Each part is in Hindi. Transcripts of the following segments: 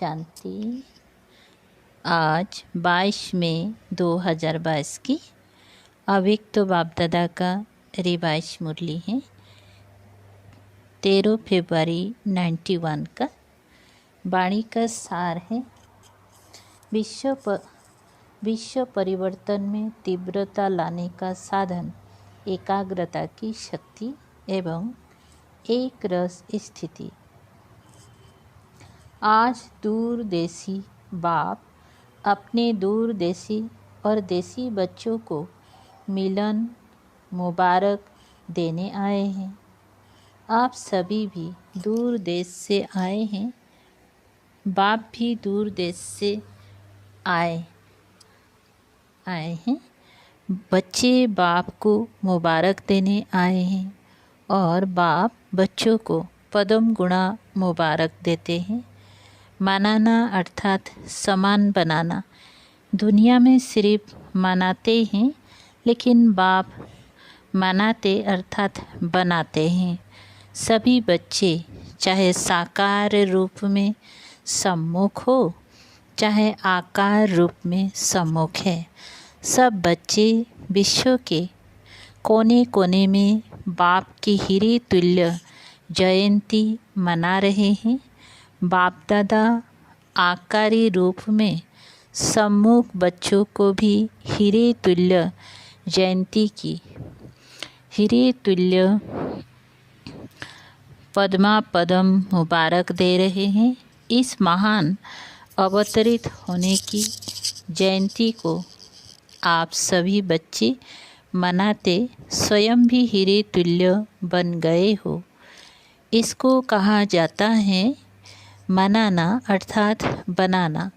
शांति। आज 22 मई 2022 की अव्यक्त बाप-दादा का रिवाइज मुरली है। 13 फरवरी 91 का वाणी का सार है। विश्व परिवर्तन में तीव्रता लाने का साधन एकाग्रता की शक्ति एवं एक रस स्थिति। आज दूरदेशी बाप अपने दूरदेशी और देशी बच्चों को मिलन मुबारक देने आए हैं। आप सभी भी दूर देश से आए हैं। बाप भी दूर देश से आए हैं। बच्चे बाप को मुबारक देने आए हैं और बाप बच्चों को पदम गुणा मुबारक देते हैं। मनाना अर्थात समान बनाना। दुनिया में सिर्फ मनाते हैं, लेकिन बाप मनाते अर्थात बनाते हैं। सभी बच्चे चाहे साकार रूप में सम्मुख हो, चाहे आकार रूप में सम्मुख है, सब बच्चे विश्व के कोने कोने में बाप की हीरे तुल्य जयंती मना रहे हैं। बाप दादा आकारी रूप में सम्मुख बच्चों को भी हीरे तुल्य जयंती की हीरे तुल्य पद्मा पदम मुबारक दे रहे हैं। इस महान अवतरित होने की जयंती को आप सभी बच्चे मनाते स्वयं भी हीरे तुल्य बन गए हो। इसको कहा जाता है मनाना अर्थात बनाना।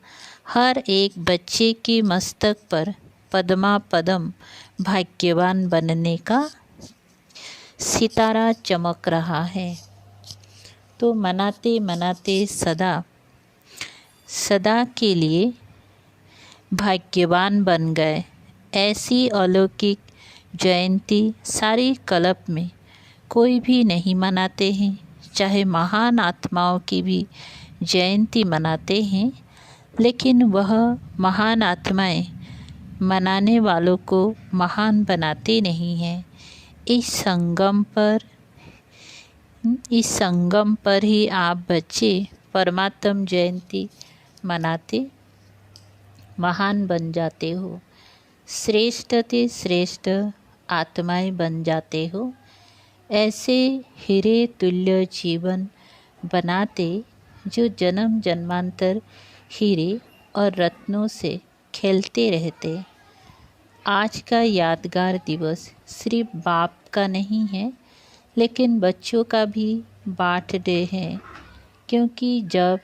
हर एक बच्चे के मस्तक पर पद्मा पदम भाग्यवान बनने का सितारा चमक रहा है। तो मनाते मनाते सदा के लिए भाग्यवान बन गए। ऐसी अलौकिक जयंती सारी कल्प में कोई भी नहीं मनाते हैं। चाहे महान आत्माओं की भी जयंती मनाते हैं, लेकिन वह महान आत्माएं मनाने वालों को महान बनाते नहीं हैं। इस संगम पर ही आप बच्चे परमात्म जयंती मनाते महान बन जाते हो। श्रेष्ठ ते श्रेष्ठ आत्माएं बन जाते हो। ऐसे हीरे तुल्य जीवन बनाते जो जन्म जन्मांतर हीरे और रत्नों से खेलते रहते। आज का यादगार दिवस सिर्फ बाप का नहीं है, लेकिन बच्चों का भी बर्थडे है, क्योंकि जब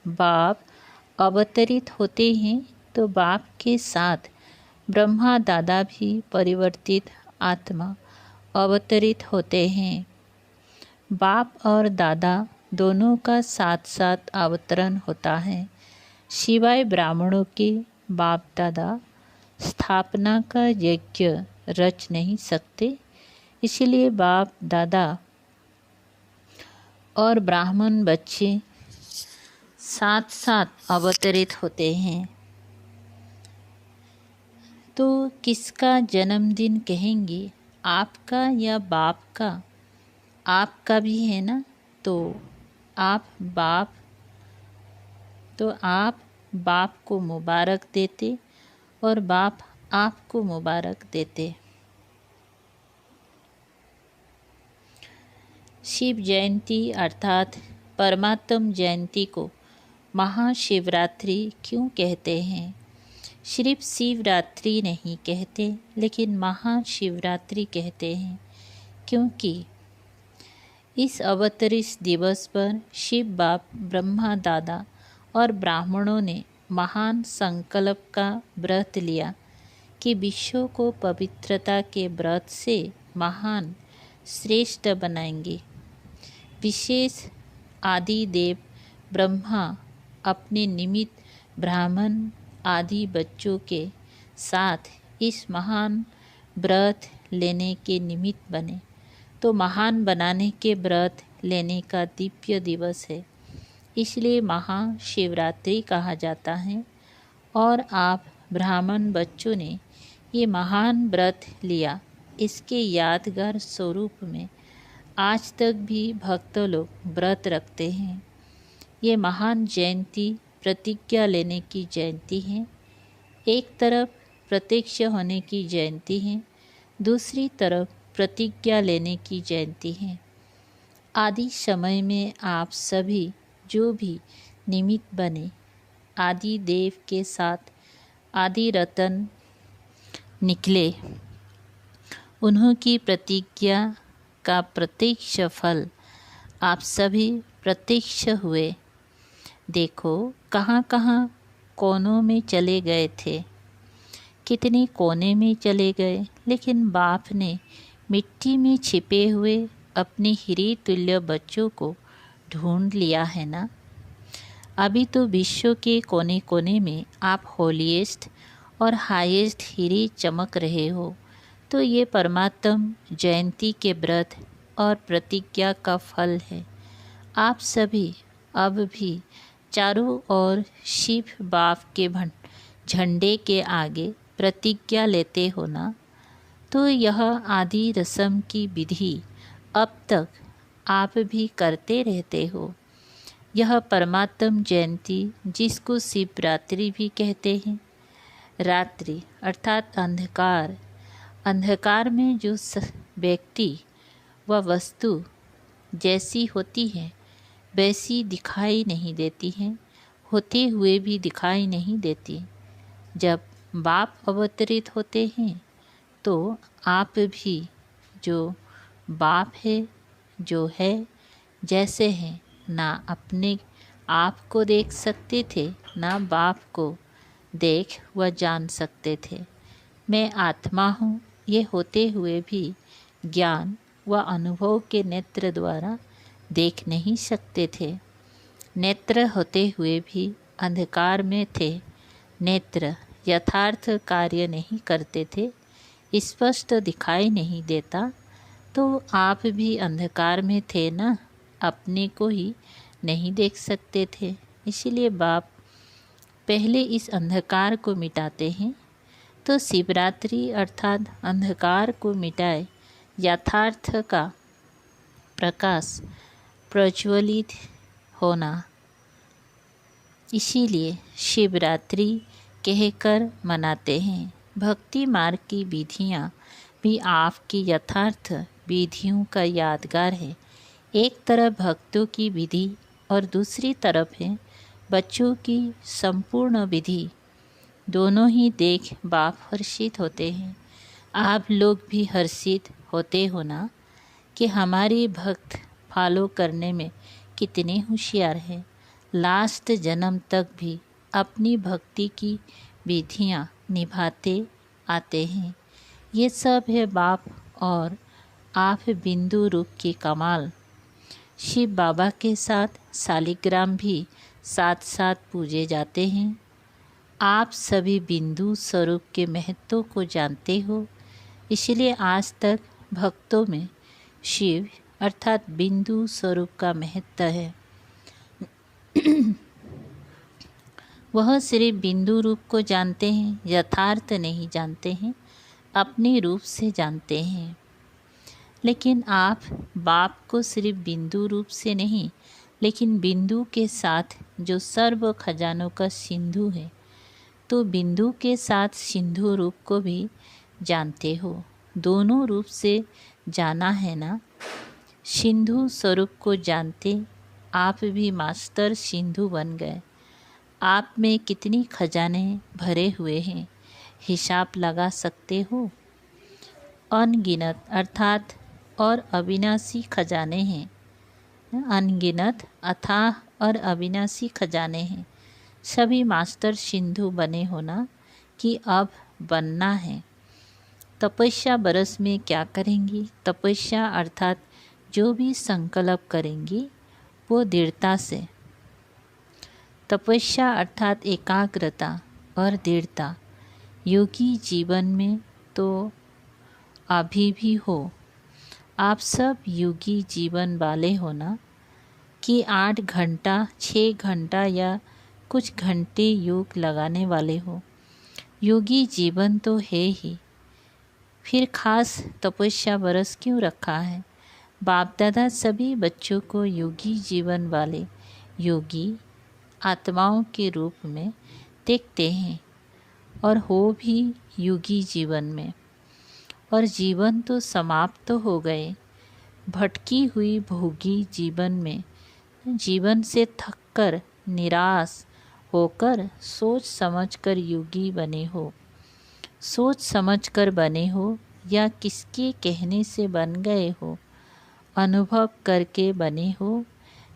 बाप अवतरित होते हैं तो बाप के साथ ब्रह्मा दादा भी परिवर्तित आत्मा अवतरित होते हैं। बाप और दादा दोनों का साथ साथ अवतरण होता है। शिवाय ब्राह्मणों के बाप दादा स्थापना का यज्ञ रच नहीं सकते, इसलिए बाप दादा और ब्राह्मण बच्चे साथ साथ अवतरित होते हैं। तो किसका जन्मदिन कहेंगे, आपका या बाप का? आपका भी है ना। तो आप बाप को मुबारक देते और बाप आपको मुबारक देते। शिव जयंती अर्थात परमात्म जयंती को महाशिवरात्रि क्यों कहते हैं? सिर्फ शिवरात्रि नहीं कहते, लेकिन महाशिवरात्रि कहते हैं, क्योंकि इस अवतरित दिवस पर शिव बाप ब्रह्मा दादा और ब्राह्मणों ने महान संकल्प का व्रत लिया कि विश्व को पवित्रता के व्रत से महान श्रेष्ठ बनाएंगे। विशेष आदि देव ब्रह्मा अपने निमित्त ब्राह्मण आदि बच्चों के साथ इस महान व्रत लेने के निमित्त बने। तो महान बनाने के व्रत लेने का दिव्य दिवस है। इसलिए महाशिवरात्रि कहा जाता है। और आप ब्राह्मण बच्चों ने ये महान व्रत लिया, इसके यादगार स्वरूप में आज तक भी भक्त लोग व्रत रखते हैं। ये महान जयंती प्रतिज्ञा लेने की जयंती है। एक तरफ प्रत्यक्ष होने की जयंती है, दूसरी तरफ प्रतिज्ञा लेने की जयंती है। आदि समय में आप सभी जो भी निमित्त बने, आदि देव के साथ आदि रतन निकले, उन्हों की प्रतिज्ञा का प्रत्यक्ष फल आप सभी प्रत्यक्ष हुए। देखो कहाँ कहाँ कोनों में चले गए थे, कितने कोने में चले गए, लेकिन बाप ने मिट्टी में छिपे हुए अपने हीरे तुल्य बच्चों को ढूंढ लिया है ना। अभी तो विश्व के कोने कोने में आप होलीएस्ट और हाईएस्ट हीरे चमक रहे हो। तो ये परमात्म जयंती के व्रत और प्रतिज्ञा का फल है। आप सभी अब भी चारों ओर शिव बाप के झंडे के आगे प्रतिज्ञा लेते हो ना। तो यह आदि रस्म की विधि अब तक आप भी करते रहते हो। यह परमात्म जयंती, जिसको शिवरात्रि भी कहते हैं, रात्रि अर्थात अंधकार, अंधकार में जो व्यक्ति व वस्तु जैसी होती है वैसी दिखाई नहीं देती हैं, होते हुए भी दिखाई नहीं देती। जब बाप अवतरित होते हैं तो आप भी जो बाप है, जो है, जैसे हैं, ना अपने आप को देख सकते थे, ना बाप को देख व जान सकते थे। मैं आत्मा हूँ, ये होते हुए भी ज्ञान व अनुभव के नेत्र द्वारा देख नहीं सकते थे। नेत्र होते हुए भी अंधकार में थे। नेत्र यथार्थ कार्य नहीं करते थे, स्पष्ट दिखाई नहीं देता। तो आप भी अंधकार में थे ना, अपने को ही नहीं देख सकते थे। इसीलिए बाप पहले इस अंधकार को मिटाते हैं। तो शिवरात्रि अर्थात अंधकार को मिटाए यथार्थ का प्रकाश प्रज्वलित होना, इसीलिए शिवरात्रि कहकर मनाते हैं। भक्ति मार्ग की विधियाँ भी आपकी यथार्थ विधियों का यादगार है। एक तरफ भक्तों की विधि और दूसरी तरफ है बच्चों की संपूर्ण विधि। दोनों ही देख बाप हर्षित होते हैं। आप लोग भी हर्षित होते हो ना कि हमारे भक्त फॉलो करने में कितने होशियार हैं। लास्ट जन्म तक भी अपनी भक्ति की विधियाँ निभाते आते हैं। ये सब है बाप और आप बिंदु रूप के कमाल। शिव बाबा के साथ शालिग्राम भी साथ साथ पूजे जाते हैं। आप सभी बिंदु स्वरूप के महत्व को जानते हो, इसलिए आज तक भक्तों में शिव अर्थात बिंदु स्वरूप का महत्व है। वह सिर्फ बिंदु रूप को जानते हैं, यथार्थ नहीं जानते हैं, अपने रूप से जानते हैं। लेकिन आप बाप को सिर्फ बिंदु रूप से नहीं, लेकिन बिंदु के साथ जो सर्व खजानों का सिंधु है, तो बिंदु के साथ सिंधु रूप को भी जानते हो। दोनों रूप से जाना है ना। सिंधु स्वरूप को जानते आप भी मास्टर सिंधु बन गए। आप में कितनी खजाने भरे हुए हैं, हिसाब लगा सकते हो। अनगिनत अर्थात और अविनाशी खजाने हैं। अनगिनत अथाह और अविनाशी खजाने हैं। सभी मास्टर सिंधु बने होना कि अब बनना है। तपस्या बरस में क्या करेंगी? तपस्या अर्थात जो भी संकल्प करेंगी वो दृढ़ता से। तपस्या अर्थात एकाग्रता और दृढ़ता योगी जीवन में तो अभी भी हो। आप सब योगी जीवन वाले हो ना। कि 8 घंटा 6 घंटा या कुछ घंटे योग लगाने वाले हो। योगी जीवन तो है ही, फिर खास तपस्या बरस क्यों रखा है। बाप दादा सभी बच्चों को योगी जीवन वाले योगी आत्माओं के रूप में देखते हैं और हो भी योगी जीवन में। और जीवन तो समाप्त तो हो गए। भटकी हुई भोगी जीवन में जीवन से थककर निराश होकर सोच समझकर योगी बने हो। सोच समझकर बने हो या किसके कहने से बन गए हो। अनुभव करके बने हो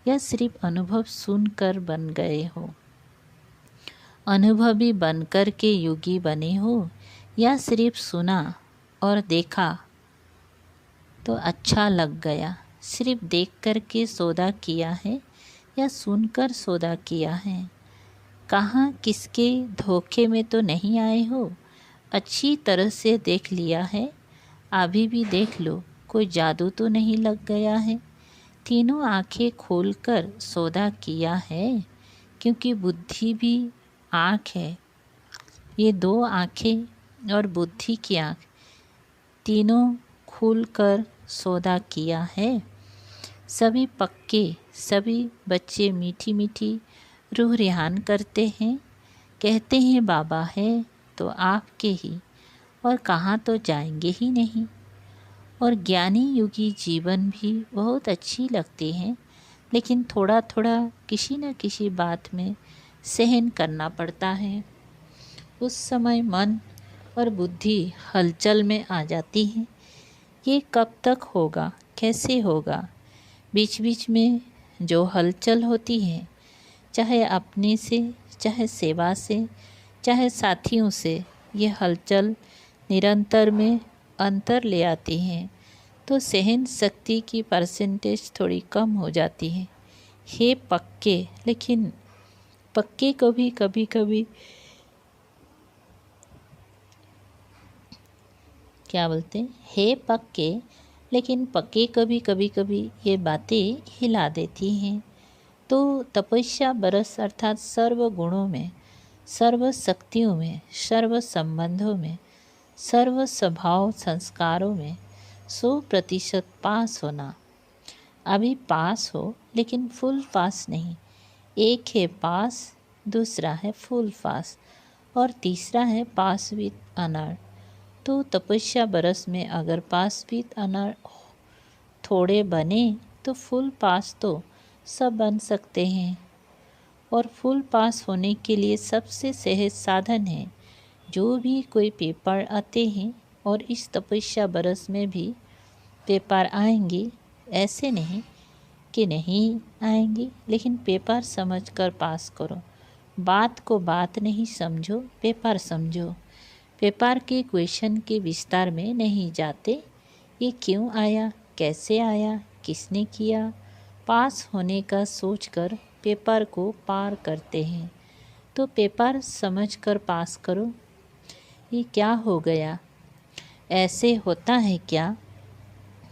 या सिर्फ अनुभव सुनकर बन गए हो। अनुभवी बनकर के योगी बने हो या सिर्फ सुना और देखा तो अच्छा लग गया। सिर्फ देख कर के सौदा किया है या सुनकर सौदा किया है। कहाँ किसके धोखे में तो नहीं आए हो। अच्छी तरह से देख लिया है। अभी भी देख लो, कोई जादू तो नहीं लग गया है। तीनों आंखें खोलकर सौदा किया है, क्योंकि बुद्धि भी आँख है। ये 2 आँखें और बुद्धि की आँख तीनों खुलकर सौदा किया है। सभी पक्के, सभी बच्चे मीठी मीठी रूह रिहान करते हैं। कहते हैं बाबा है तो आपके ही, और कहाँ तो जाएंगे ही नहीं। और ज्ञानी योगी जीवन भी बहुत अच्छी लगती है, लेकिन थोड़ा थोड़ा किसी न किसी बात में सहन करना पड़ता है। उस समय मन और बुद्धि हलचल में आ जाती है। ये कब तक होगा, कैसे होगा। बीच बीच में जो हलचल होती है, चाहे अपने से, चाहे सेवा से, चाहे साथियों से, ये हलचल निरंतर में अंतर ले आती हैं, तो सहन शक्ति की परसेंटेज थोड़ी कम हो जाती है। हे पक्के, लेकिन पक्के को भी कभी कभी क्या बोलते हैं, हे पक्के, लेकिन पक्के कभी कभी ये बातें हिला देती हैं। तो तपस्या बरस अर्थात सर्व गुणों में, सर्व शक्तियों में, सर्व संबंधों में, सर्व स्वभाव संस्कारों में 100% पास होना। अभी पास हो, लेकिन फुल पास नहीं। एक है पास, दूसरा है फुल पास, और तीसरा है पास विद ऑनर। तो तपस्या बरस में अगर पास विद ऑनर थोड़े बने तो फुल पास तो सब बन सकते हैं। और फुल पास होने के लिए सबसे सहज साधन है, जो भी कोई पेपर आते हैं, और इस तपस्या बरस में भी पेपर आएंगे, ऐसे नहीं कि नहीं आएंगी, लेकिन पेपर समझकर पास करो। बात को बात नहीं समझो, पेपर समझो। पेपर के क्वेश्चन के विस्तार में नहीं जाते। ये क्यों आया, कैसे आया, किसने किया, पास होने का सोचकर पेपर को पार करते हैं। तो पेपर समझकर पास करो। ये क्या हो गया, ऐसे होता है क्या।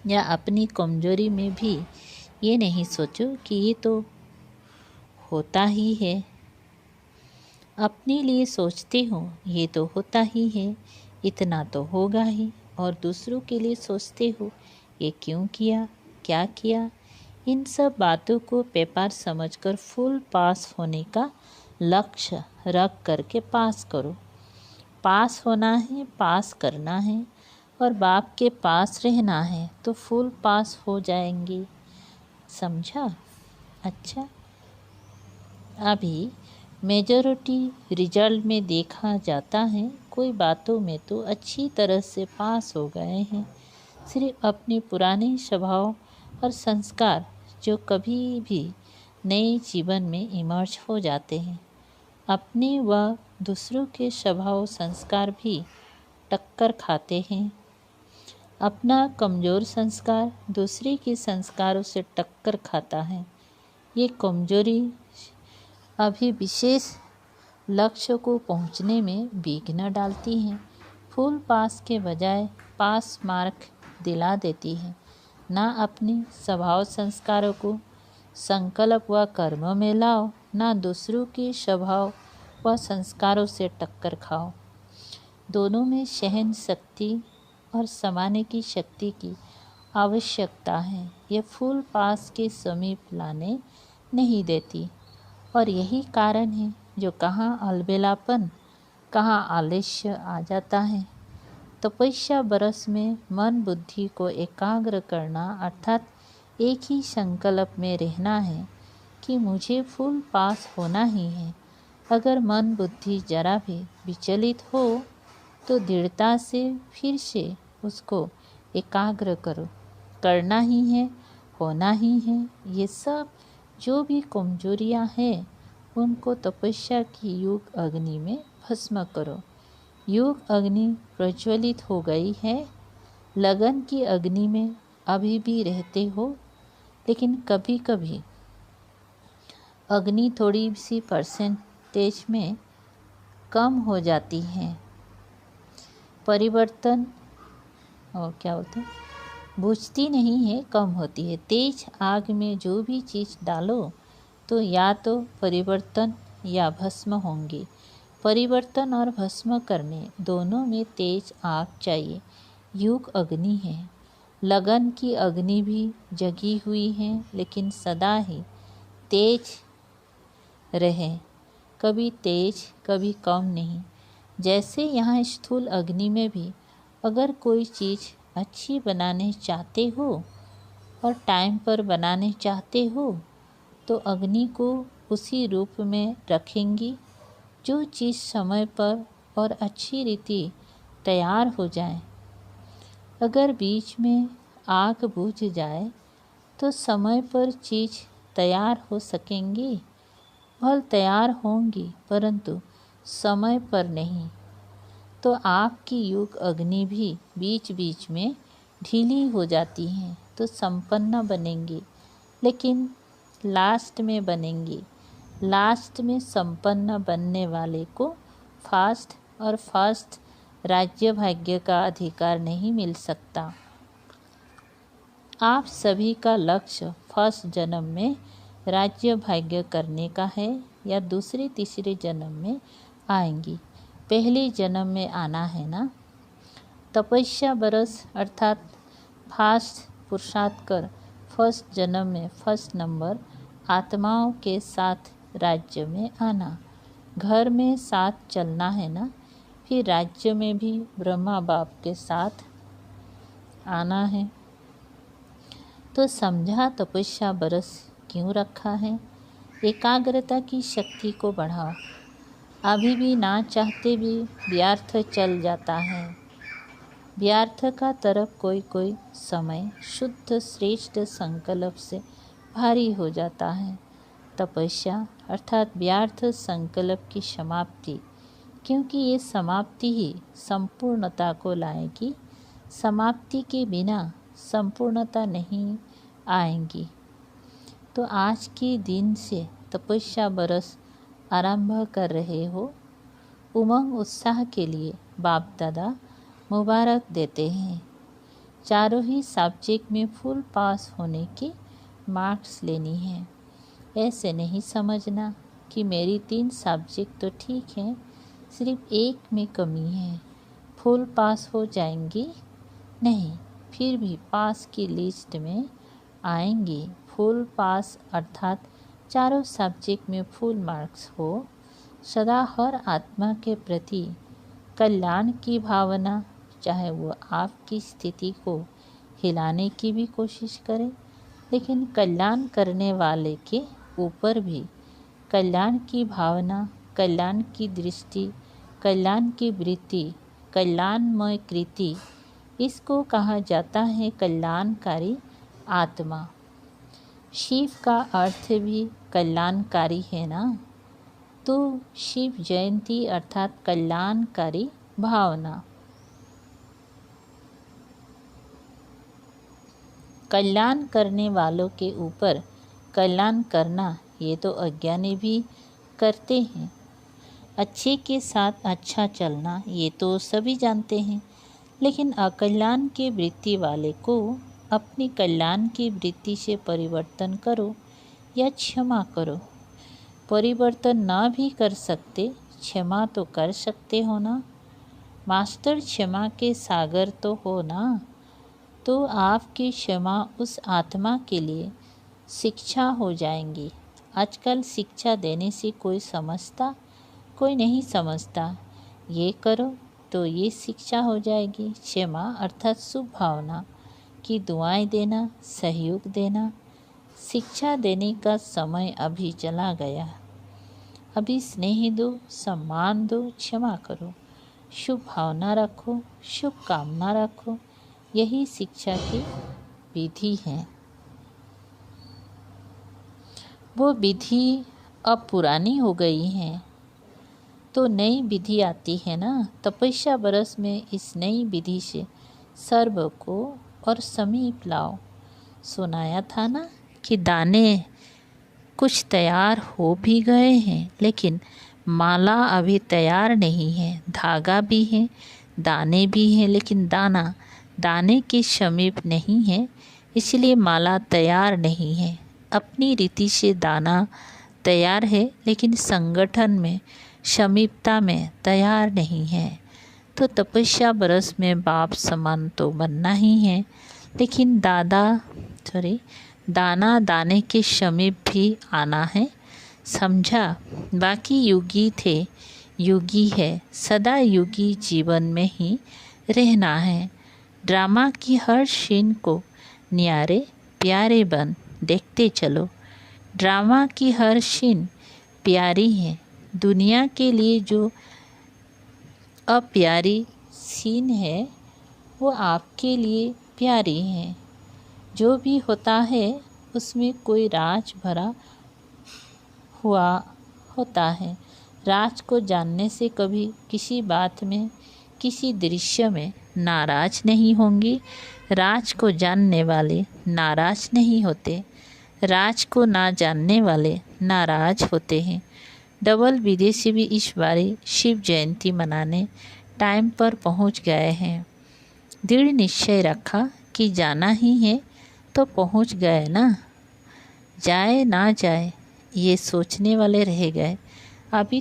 या अपनी कमजोरी में भी ये नहीं सोचो कि ये तो होता ही है। अपने लिए सोचते हो ये तो होता ही है, इतना तो होगा ही, और दूसरों के लिए सोचते हो ये क्यों किया, क्या किया। इन सब बातों को पेपर समझकर फुल पास होने का लक्ष्य रख करके पास करो। पास होना है, पास करना है, और बाप के पास रहना है, तो फुल पास हो जाएंगे। समझा। अच्छा, अभी मेजॉरिटी रिजल्ट में देखा जाता है, कोई बातों में तो अच्छी तरह से पास हो गए हैं, सिर्फ अपने पुराने स्वभाव और संस्कार जो कभी भी नए जीवन में इमर्ज हो जाते हैं। अपने व दूसरों के स्वभाव संस्कार भी टक्कर खाते हैं। अपना कमज़ोर संस्कार दूसरे के संस्कारों से टक्कर खाता है। ये कमजोरी अभी विशेष लक्ष्य को पहुंचने में विघ्न डालती हैं। फुल पास के बजाय पास मार्क दिला देती है। ना अपने स्वभाव संस्कारों को संकल्प व कर्म में लाओ, ना दूसरों के स्वभाव व संस्कारों से टक्कर खाओ। दोनों में सहन शक्ति और समाने की शक्ति की आवश्यकता है। यह फूल पास के समीप लाने नहीं देती, और यही कारण है जो कहाँ अलबेलापन, कहाँ आलस्य आ जाता है। तपस्या बरस में मन बुद्धि को एकाग्र करना अर्थात एक ही संकल्प में रहना है कि मुझे फूल पास होना ही है। अगर मन बुद्धि जरा भी विचलित हो तो दृढ़ता से फिर से उसको एकाग्र करो। करना ही है, होना ही है। ये सब जो भी कमजोरियां हैं उनको तपस्या की योग अग्नि में भस्म करो। योग अग्नि प्रज्वलित हो गई है। लगन की अग्नि में अभी भी रहते हो, लेकिन कभी कभी अग्नि थोड़ी सी परसेंटेज में कम हो जाती है। परिवर्तन और क्या बोलते हैं, बुझती नहीं है, कम होती है। तेज आग में जो भी चीज़ डालो तो या तो परिवर्तन या भस्म होंगे। परिवर्तन और भस्म करने दोनों में तेज आग चाहिए। युग अग्नि है। लगन की अग्नि भी जगी हुई है, लेकिन सदा ही तेज रहे, कभी तेज कभी कम नहीं। जैसे यहाँ स्थूल अग्नि में भी अगर कोई चीज़ अच्छी बनाने चाहते हो और टाइम पर बनाने चाहते हो तो अग्नि को उसी रूप में रखेंगी। जो चीज़ समय पर और अच्छी रीति तैयार हो जाए। अगर बीच में आग बुझ जाए तो समय पर चीज़ तैयार हो सकेंगी, फल तैयार होंगी, परंतु समय पर नहीं। तो आपकी युग अग्नि भी बीच बीच में ढीली हो जाती हैं तो संपन्न बनेंगी, लेकिन लास्ट में बनेंगी। लास्ट में संपन्न बनने वाले को फास्ट और फर्स्ट राज्य भाग्य का अधिकार नहीं मिल सकता। आप सभी का लक्ष्य फर्स्ट जन्म में राज्य भाग्य करने का है या दूसरे तीसरे जन्म में आएंगी। पहले जन्म में आना है ना। तपस्या बरस अर्थात फास्ट पुरुषार्थ कर फर्स्ट जन्म में फर्स्ट नंबर आत्माओं के साथ राज्य में आना। घर में साथ चलना है ना, फिर राज्य में भी ब्रह्मा बाप के साथ आना है। तो समझा तपस्या बरस क्यों रखा है। एकाग्रता की शक्ति को बढ़ाओ। अभी भी ना चाहते भी व्यर्थ चल जाता है। व्यर्थ का तरफ कोई कोई समय शुद्ध श्रेष्ठ संकल्प से भारी हो जाता है। तपस्या अर्थात व्यर्थ संकल्प की समाप्ति, क्योंकि ये समाप्ति ही संपूर्णता को लाएगी। समाप्ति के बिना संपूर्णता नहीं आएगी। तो आज के दिन से तपस्या बरस आरंभ कर रहे हो। उमंग उत्साह के लिए बाप दादा मुबारक देते हैं। चारों ही सब्जेक्ट में फुल पास होने की मार्क्स लेनी है। ऐसे नहीं समझना कि मेरी 3 सब्जेक्ट तो ठीक हैं, सिर्फ एक में कमी है, फुल पास हो जाएंगी। नहीं, फिर भी पास की लिस्ट में आएंगी। फुल पास अर्थात चारों सब्जेक्ट में फुल मार्क्स हो। सदा हर आत्मा के प्रति कल्याण की भावना, चाहे वो आपकी स्थिति को हिलाने की भी कोशिश करे, लेकिन कल्याण करने वाले के ऊपर भी कल्याण की भावना, कल्याण की दृष्टि, कल्याण की वृत्ति, कल्याणमय कृति, इसको कहा जाता है कल्याणकारी आत्मा। शिव का अर्थ भी कल्याणकारी है ना। तो शिव जयंती अर्थात कल्याणकारी भावना। कल्याण करने वालों के ऊपर कल्याण करना ये तो अज्ञानी भी करते हैं। अच्छे के साथ अच्छा चलना ये तो सभी जानते हैं, लेकिन अकल्याण की वृत्ति वाले को अपनी कल्याण की वृत्ति से परिवर्तन करो। या क्षमा करो। परिवर्तन ना भी कर सकते, क्षमा तो कर सकते हो ना। मास्टर क्षमा के सागर तो हो ना। तो आपकी क्षमा उस आत्मा के लिए शिक्षा हो जाएंगी। आजकल शिक्षा देने से कोई समझता, कोई नहीं समझता। ये करो तो ये शिक्षा हो जाएगी। क्षमा अर्थात शुभ भावना की दुआएं देना, सहयोग देना। शिक्षा देने का समय अभी चला गया। अभी स्नेह दो, सम्मान दो, क्षमा करो, शुभ भावना रखो, शुभ कामना रखो। यही शिक्षा की विधि है। वो विधि अब पुरानी हो गई है तो नई विधि आती है ना। तपस्या बरस में इस नई विधि से सर्व को और समीप लाओ। सुनाया था ना कि दाने कुछ तैयार हो भी गए हैं, लेकिन माला अभी तैयार नहीं है। धागा भी है, दाने भी हैं, लेकिन दाना दाने के समीप नहीं है, इसलिए माला तैयार नहीं है। अपनी रीति से दाना तैयार है, लेकिन संगठन में, समीपता में तैयार नहीं है। तो तपस्या बरस में बाप समान तो बनना ही है, लेकिन दाना दाने के समीप भी आना है। समझा? बाकी योगी थे, योगी है, सदा योगी जीवन में ही रहना है। ड्रामा की हर सीन को न्यारे प्यारे बन देखते चलो। ड्रामा की हर सीन प्यारी है। दुनिया के लिए जो अप्यारी सीन है वो आपके लिए प्यारी है। जो भी होता है उसमें कोई राज भरा हुआ होता है। राज को जानने से कभी किसी बात में, किसी दृश्य में नाराज नहीं होंगे। राज को जानने वाले नाराज नहीं होते, राज को ना जानने वाले नाराज होते हैं। डबल विदेशी भी इस बारी शिव जयंती मनाने टाइम पर पहुंच गए हैं। दृढ़ निश्चय रखा कि जाना ही है तो पहुंच गए ना। जाए ना जाए ये सोचने वाले रह गए। अभी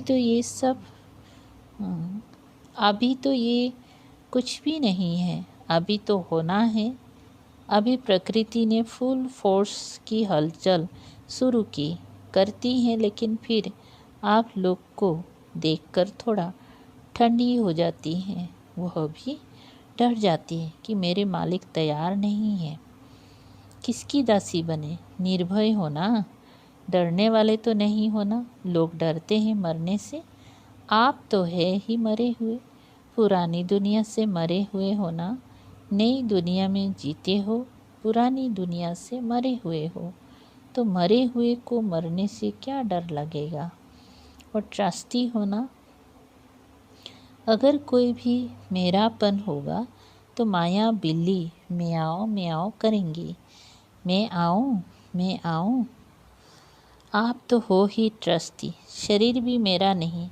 तो ये कुछ भी नहीं है। अभी तो होना है। अभी प्रकृति ने फुल फोर्स की हलचल शुरू की करती है, लेकिन फिर आप लोग को देखकर थोड़ा ठंडी हो जाती है। वह भी डर जाती है कि मेरे मालिक तैयार नहीं है। किसकी दासी बने? निर्भय होना, डरने वाले तो नहीं होना। लोग डरते हैं मरने से, आप तो है ही मरे हुए। पुरानी दुनिया से मरे हुए हो ना। नई दुनिया में जीते हो, पुरानी दुनिया से मरे हुए हो। तो मरे हुए को मरने से क्या डर लगेगा। और ट्रस्टी होना, अगर कोई भी मेरापन होगा तो माया बिल्ली म्याओ म्याओ करेंगी। मैं आऊँ। आप तो हो ही ट्रस्टी, शरीर भी मेरा नहीं।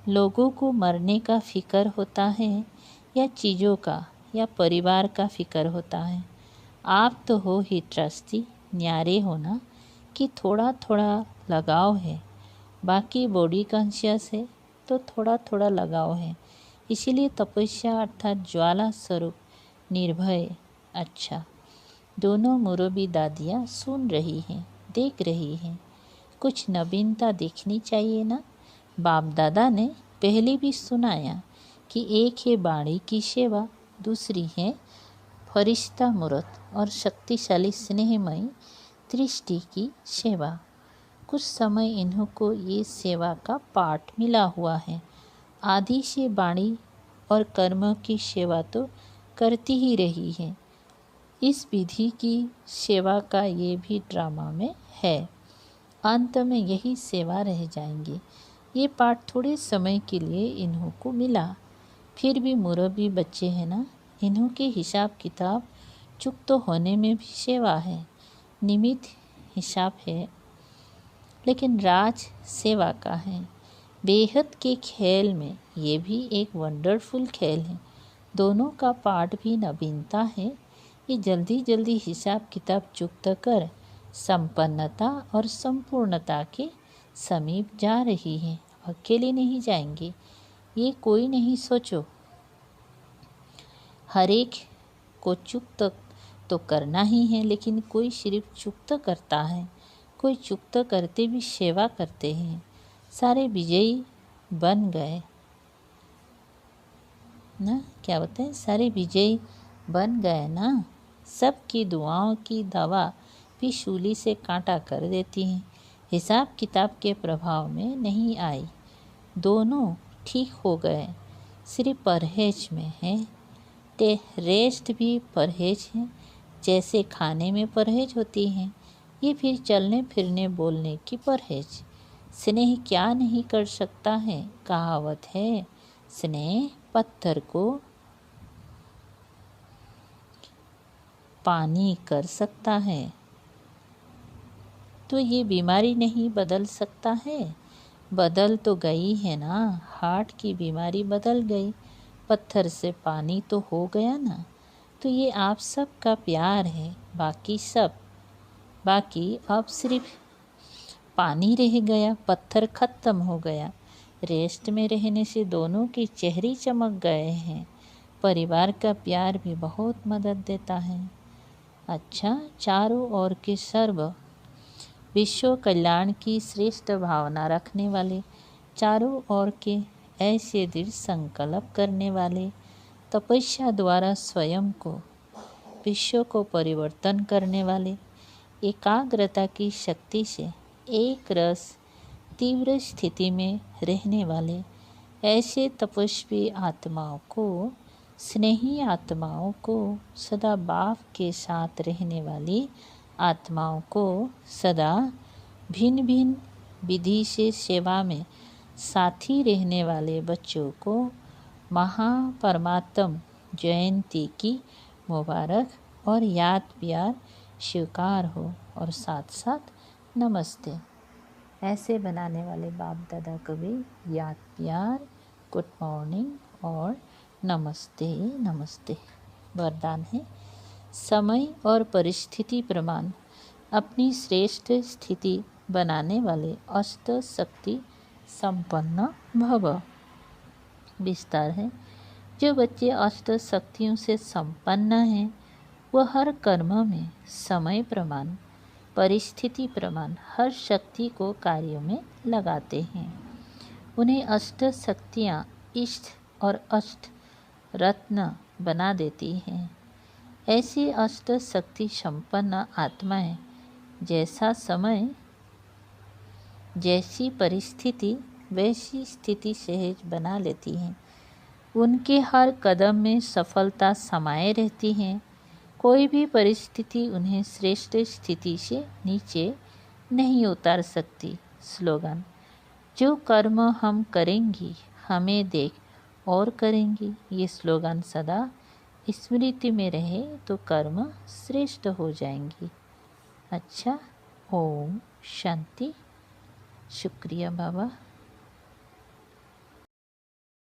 लोगों को मरने का फिक्र होता है या चीज़ों का या परिवार का फिक्र होता है। आप तो हो ही ट्रस्टी। न्यारे होना कि थोड़ा थोड़ा लगाव है। बाकी बॉडी कॉन्शियस है तो थोड़ा थोड़ा लगाव है। इसीलिए तपस्या अर्थात ज्वाला स्वरूप निर्भय। अच्छा, दोनों मुरब्बी दादियाँ सुन रही हैं, देख रही हैं। कुछ नवीनता देखनी चाहिए ना। बाप दादा ने पहले भी सुनाया कि एक है बाणी की सेवा, दूसरी है फरिश्ता मूर्त और शक्तिशाली स्नेहमयी दृष्टि की सेवा। कुछ समय इन्हों को ये सेवा का पाठ मिला हुआ है। आदि से बाणी और कर्म की सेवा तो करती ही रही है। इस विधि की सेवा का ये भी ड्रामा में है। अंत में यही सेवा रह जाएंगी। ये पाठ थोड़े समय के लिए इन्हों को मिला, फिर भी मुरब्बी बच्चे हैं ना। इन्हों के हिसाब किताब चुक तो होने में भी सेवा है, निमित्त हिसाब है, लेकिन राज सेवा का है। बेहद के खेल में ये भी एक वंडरफुल खेल है। दोनों का पाठ भी नवीनता है। ये जल्दी जल्दी हिसाब किताब चुकता कर संपन्नता और संपूर्णता के समीप जा रही है। अकेले नहीं जाएंगे, ये कोई नहीं सोचो। हर एक को चुप तो करना ही है, लेकिन कोई सिर्फ चुप करता है, कोई चुप करते भी सेवा करते हैं। सारे विजयी बन गए ना, क्या बोलते हैं, सारे विजयी बन गए ना। सबकी दुआओं की दवा भी शूली से कांटा कर देती हैं। हिसाब किताब के प्रभाव में नहीं आई, दोनों ठीक हो गए। सिर्फ परहेज में है, रेस्ट भी परहेज है। जैसे खाने में परहेज होती है, ये फिर चलने फिरने बोलने की परहेज। स्नेह क्या नहीं कर सकता है, कहावत है, स्नेह पत्थर को पानी कर सकता है। तो ये बीमारी नहीं बदल सकता है, बदल तो गई है ना। हार्ट की बीमारी बदल गई, पत्थर से पानी तो हो गया ना। तो ये आप सब का प्यार है, बाकी अब सिर्फ पानी रह गया, पत्थर खत्म हो गया। रेस्ट में रहने से दोनों के चेहरे चमक गए हैं। परिवार का प्यार भी बहुत मदद देता है। अच्छा, चारों ओर के सर्व विश्व कल्याण की श्रेष्ठ भावना रखने वाले, चारों ओर के ऐसे दृढ़ संकल्प करने वाले, तपस्या द्वारा स्वयं को विश्व को परिवर्तन करने वाले, एकाग्रता की शक्ति से एक रस तीव्र स्थिति में रहने वाले, ऐसे तपस्वी आत्माओं को, स्नेही आत्माओं को, सदा भाव के साथ रहने वाली आत्माओं को, सदा भिन्न भिन्न विधि से सेवा में साथी रहने वाले बच्चों को महापरमात्म जयंती की मुबारक और याद प्यार स्वीकार हो, और साथ साथ नमस्ते। ऐसे बनाने वाले बाप दादा को भी याद प्यार, गुड मॉर्निंग और नमस्ते नमस्ते। वरदान है, समय और परिस्थिति प्रमाण अपनी श्रेष्ठ स्थिति बनाने वाले अष्ट शक्ति संपन्न भव। विस्तार है, जो बच्चे अष्ट शक्तियों से संपन्न हैं, वह हर कर्म में समय प्रमाण, परिस्थिति प्रमाण हर शक्ति को कार्यों में लगाते हैं। उन्हें अष्ट शक्तियाँ इष्ट और अष्ट रत्न बना देती हैं। ऐसी अष्ट शक्ति संपन्न आत्माएं जैसा समय, जैसी परिस्थिति, वैसी स्थिति सहज बना लेती हैं। उनके हर कदम में सफलता समाये रहती है। कोई भी परिस्थिति उन्हें श्रेष्ठ स्थिति से नीचे नहीं उतार सकती। स्लोगन, जो कर्म हम करेंगी हमें देख और करेंगी। ये स्लोगन सदा स्मृति में रहे तो कर्म श्रेष्ठ हो जाएंगी। अच्छा, ओम शांति। शुक्रिया बाबा।